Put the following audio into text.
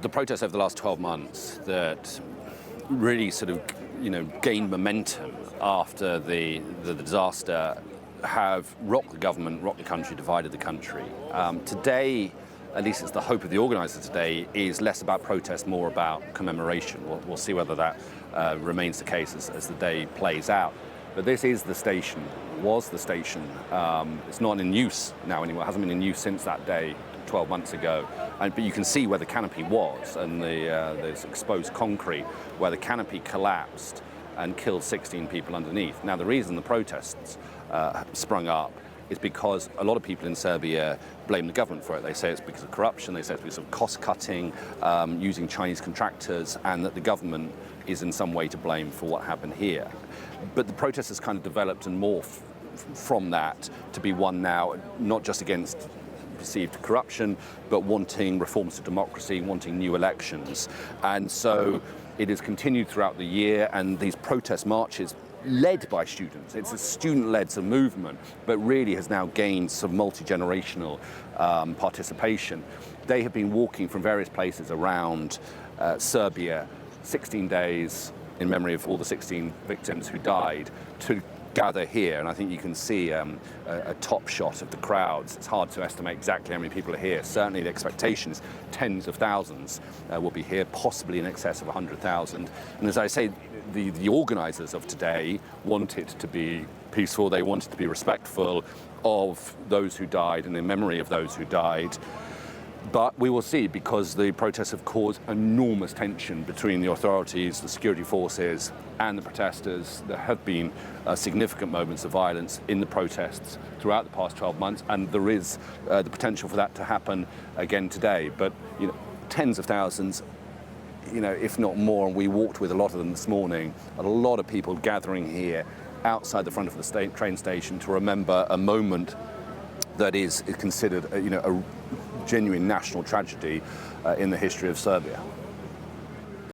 The protests over the last 12 months that really sort of, gained momentum after the disaster have rocked the government, rocked the country, divided the country. Today, at least it's the hope of the organisers today, is less about protest, more about commemoration. We'll see whether that remains the case as the day plays out. But this is the station, was the station. It's not in use now anymore. It hasn't been in use since that day 12 months ago. But you can see where the canopy was and there's exposed concrete where the canopy collapsed and killed 16 people underneath. Now, the reason the protests sprung up is because a lot of people in Serbia blame the government for it. They say it's because of corruption, they say it's because of cost-cutting, using Chinese contractors, and that the government is in some way to blame for what happened here. But the protest has kind of developed and morphed from that to be one now, not just against perceived corruption, but wanting reforms to democracy, wanting new elections. And so it has continued throughout the year, and these protest marches led by students. It's a student-led movement, but really has now gained some multi-generational participation. They have been walking from various places around Serbia, 16 days in memory of all the 16 victims who died, to gather here. And I think you can see a top shot of the crowds. It's hard to estimate exactly how many people are here. Certainly the expectation is tens of thousands will be here, possibly in excess of 100,000. And as I say, the organisers of today want it to be peaceful. They want it to be respectful of those who died and in memory of those who died. But we will see, because the protests have caused enormous tension between the authorities, the security forces, and the protesters. There have been significant moments of violence in the protests throughout the past 12 months, and there is the potential for that to happen again today. But tens of thousands, if not more, and we walked with a lot of them this morning, a lot of people gathering here outside the front of the train station to remember a moment that is considered a genuine national tragedy in the history of Serbia.